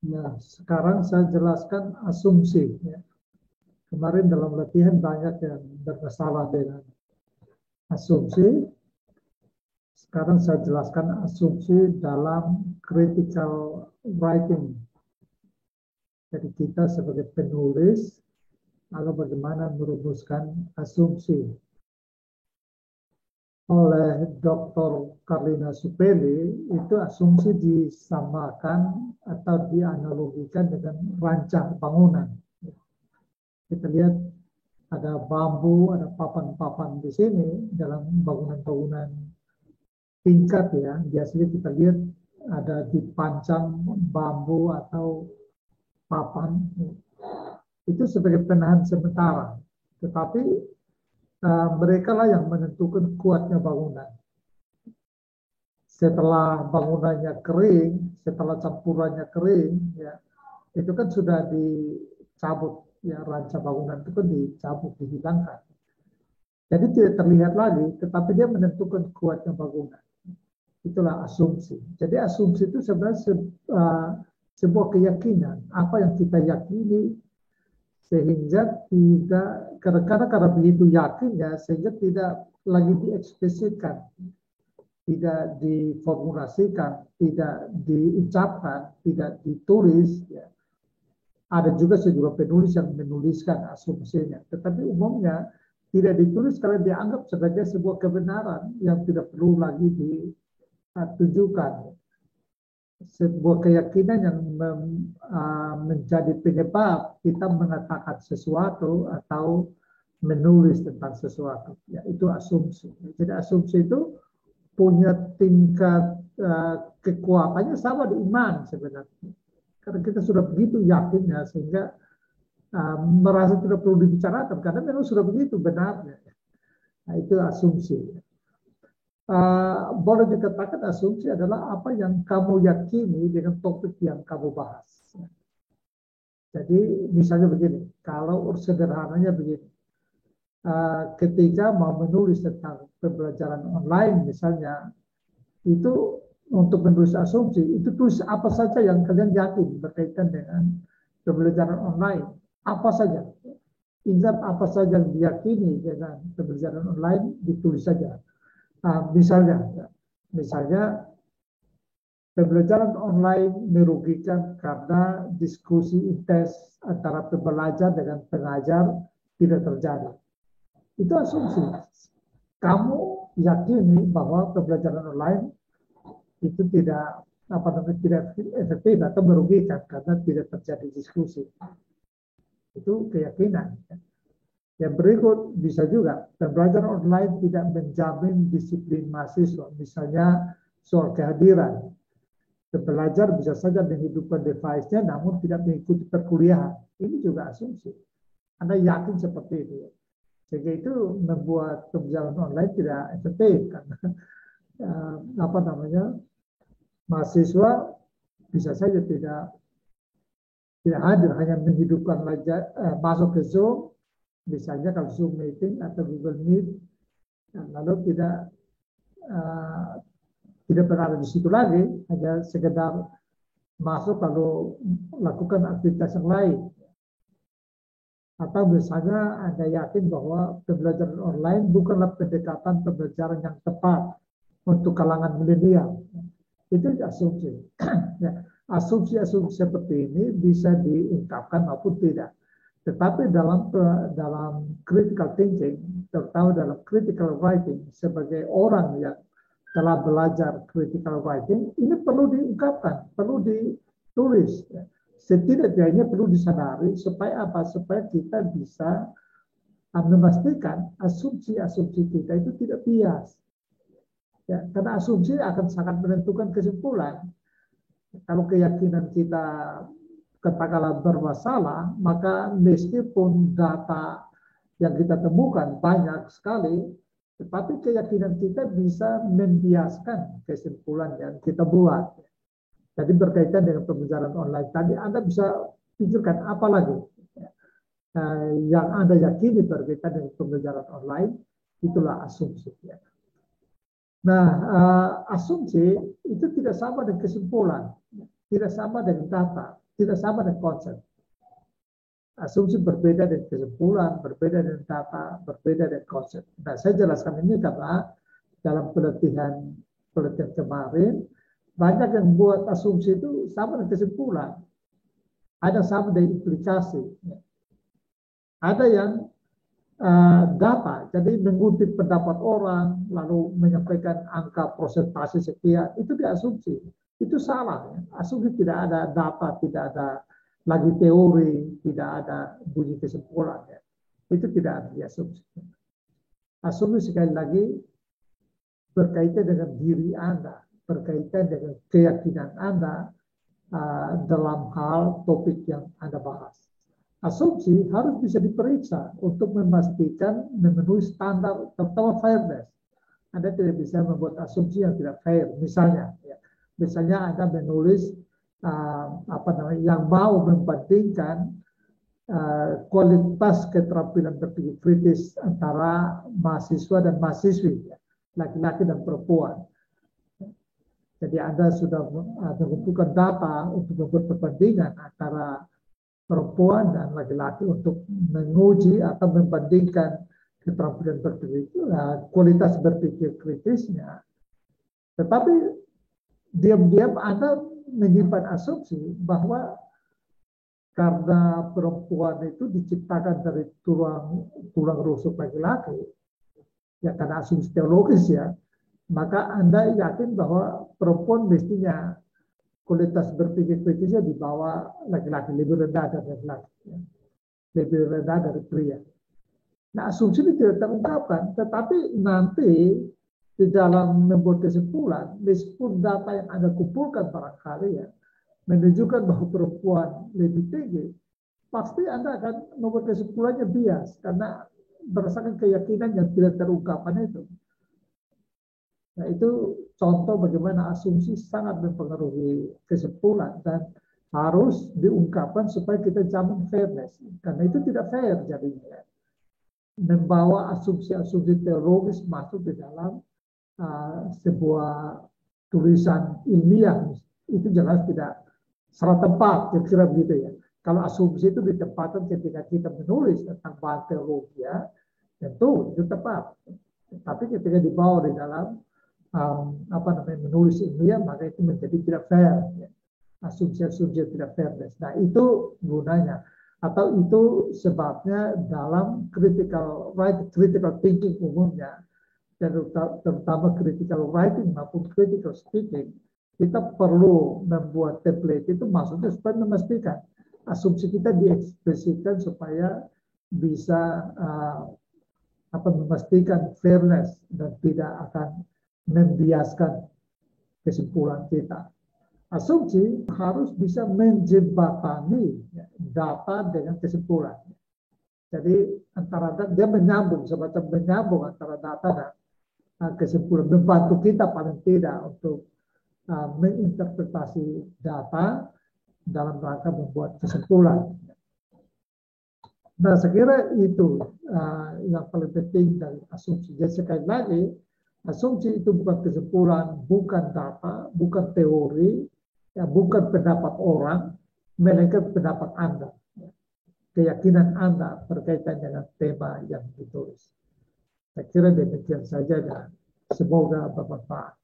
Nah, sekarang saya jelaskan asumsi. Ya. Kemarin dalam latihan banyak yang bermasalah dengan asumsi. Sekarang saya jelaskan asumsi dalam critical writing. Jadi kita sebagai penulis, lalu bagaimana merumuskan asumsi. Oleh Dr. Carlina Supeli, itu asumsi disamakan atau dianalogikan dengan rancang bangunan. Kita lihat ada bambu, ada papan-papan di sini dalam bangunan-bangunan tingkat ya. Biasanya kita lihat ada dipancang bambu atau papan. Itu sebagai penahan sementara. Tetapi mereka lah yang menentukan kuatnya bangunan. Setelah bangunannya kering, setelah campurannya kering, ya, itu kan sudah dicabut, ya, ranca bangunan itu kan dicabut, dihilangkan. Jadi tidak terlihat lagi, tetapi dia menentukan kuatnya bangunan. Itulah asumsi. Jadi asumsi itu sebenarnya sebuah keyakinan, apa yang kita yakini, sehingga tidak, karena begitu yakin ya, sehingga tidak lagi dieksplisitkan, tidak diformulasikan, tidak diucapkan, tidak ditulis. Ya. Ada juga sejumlah penulis yang menuliskan asumsinya, tetapi umumnya tidak ditulis karena dianggap sebagai sebuah kebenaran yang tidak perlu lagi ditujukan. Sebuah keyakinan yang menjadi penyebab kita mengatakan sesuatu atau menulis tentang sesuatu. Ya, itu asumsi. Jadi asumsi itu punya tingkat kekuatannya sama di iman sebenarnya. Karena kita sudah begitu yakinnya sehingga merasa tidak perlu dibicarakan karena memang sudah begitu benarnya. Nah, itu asumsi. Boleh dikatakan asumsi adalah apa yang kamu yakini dengan topik yang kamu bahas. Jadi misalnya begini, kalau sederhananya begini, ketika mau menulis tentang pembelajaran online misalnya, itu untuk menulis asumsi, itu tulis apa saja yang kalian yakin berkaitan dengan pembelajaran online, apa saja. Ingat apa saja yang diyakini dengan pembelajaran online, ditulis saja. Misalnya pembelajaran online merugikan karena diskusi intens antara pembelajar dengan pengajar tidak terjadi. Itu asumsi. Kamu yakini bahwa pembelajaran online itu tidak efektif atau merugikan karena tidak terjadi diskusi. Itu keyakinan. Yang berikut bisa juga pembelajaran online tidak menjamin disiplin mahasiswa, misalnya soal kehadiran. Pembelajar bisa saja menghidupkan device-nya namun tidak mengikuti perkuliahan. Ini juga asumsi. Anda yakin seperti itu. Sehingga itu membuat pembelajaran online tidak efektif karena mahasiswa bisa saja tidak hadir, hanya menghidupkan masuk ke Zoom. Misalnya kalau Zoom meeting atau Google Meet, lalu tidak berada di situ lagi, hanya sekedar masuk lalu lakukan aktivitas yang lain. Atau misalnya Anda yakin bahwa pembelajaran online bukanlah pendekatan pembelajaran yang tepat untuk kalangan milenial. Itu asumsi. Asumsi-asumsi seperti ini bisa diungkapkan maupun tidak. Tetapi dalam critical thinking, terutama dalam critical writing, sebagai orang yang telah belajar critical writing, ini perlu diungkapkan, perlu ditulis. Setidaknya perlu disadari supaya apa? Supaya kita bisa memastikan asumsi-asumsi kita itu tidak bias. Ya, karena asumsi akan sangat menentukan kesimpulan. Kalau keyakinan kita katakanlah bermasalah, maka meskipun data yang kita temukan banyak sekali, tetapi keyakinan kita bisa membiaskan kesimpulan yang kita buat. Jadi berkaitan dengan pembelajaran online tadi, Anda bisa pikirkan apa lagi yang Anda yakini berkaitan dengan pembelajaran online, itulah asumsi. Nah, asumsi itu tidak sama dengan kesimpulan, tidak sama dengan data. tidak sama dengan konsep. Asumsi berbeda dengan kesimpulan, berbeda dengan data, berbeda dengan konsep. Nah, saya jelaskan ini karena dalam penelitian kemarin, banyak yang buat asumsi itu sama dengan kesimpulan. Ada sama dengan implikasi. Ada yang data, jadi mengutip pendapat orang, lalu menyampaikan angka persentase sekian, itu diasumsi. Itu salah. Asumsi tidak ada data, tidak ada lagi teori, tidak ada bunyi kesimpulan. Itu tidak ada diasumsi. Asumsi sekali lagi berkaitan dengan diri Anda, berkaitan dengan keyakinan Anda dalam hal topik yang Anda bahas. Asumsi harus bisa diperiksa untuk memastikan memenuhi standar terutama fairness. Anda tidak bisa membuat asumsi yang tidak fair. Misalnya Anda menulis yang mau membandingkan kualitas keterampilan berpikir kritis antara mahasiswa dan mahasiswi, laki-laki dan perempuan. Jadi Anda sudah mengumpulkan data untuk membuat perbandingan antara perempuan dan laki-laki untuk menguji atau membandingkan keterampilan berpikir, kualitas berpikir kritisnya. Tetapi diam-diam Anda menyimpan asumsi bahwa karena perempuan itu diciptakan dari tulang rusuk laki-laki, ya karena asumsi teologis ya, maka Anda yakin bahwa perempuan mestinya kualitas berpikir kritisnya di bawah laki-laki, lebih rendah dari laki-laki, lebih rendah dari pria. Nah, asumsi ini tidak terungkapkan, tetapi nanti di dalam membuat kesimpulan, meskipun data yang Anda kumpulkan barangkali menunjukkan bahwa perempuan lebih tinggi, pasti Anda akan membuat kesimpulannya bias karena berdasarkan keyakinan yang tidak terungkapkan itu. Nah, itu contoh bagaimana asumsi sangat mempengaruhi kesimpulan dan harus diungkapkan supaya kita jamin fairness. Karena itu tidak fair jadinya. Membawa asumsi-asumsi teologis masuk di dalam sebuah tulisan ilmiah itu jelas tidak salah tempat, kira-kira begitu ya. Kalau asumsi itu ditempatkan ketika kita menulis tentang bahan teologi, tentu itu tepat. Tapi ketika dibawa di dalam menulis ilmiah, maka itu menjadi tidak fair. Asumsi-asumsi tidak fairness. Nah, itu gunanya. Atau itu sebabnya dalam critical thinking umumnya, dan terutama critical writing maupun critical speaking, kita perlu membuat template itu maksudnya supaya memastikan asumsi kita diekspresikan supaya bisa memastikan fairness dan tidak akan membiaskan kesimpulan kita. Asumsi harus bisa menjembatani data dengan kesimpulan. Jadi dia menyambung, semacam menyambung antara data dan kesimpulan. Membantu kita paling tidak untuk menginterpretasi data dalam rangka membuat kesimpulan. Nah, saya kira itu yang paling penting dari asumsi. Jadi sekali lagi, asumsi itu bukan kesimpulan, bukan data, bukan teori, bukan pendapat orang, melainkan pendapat Anda, keyakinan Anda berkaitan dengan tema yang ditulis. Saya kira demikian saja dan semoga bermanfaat.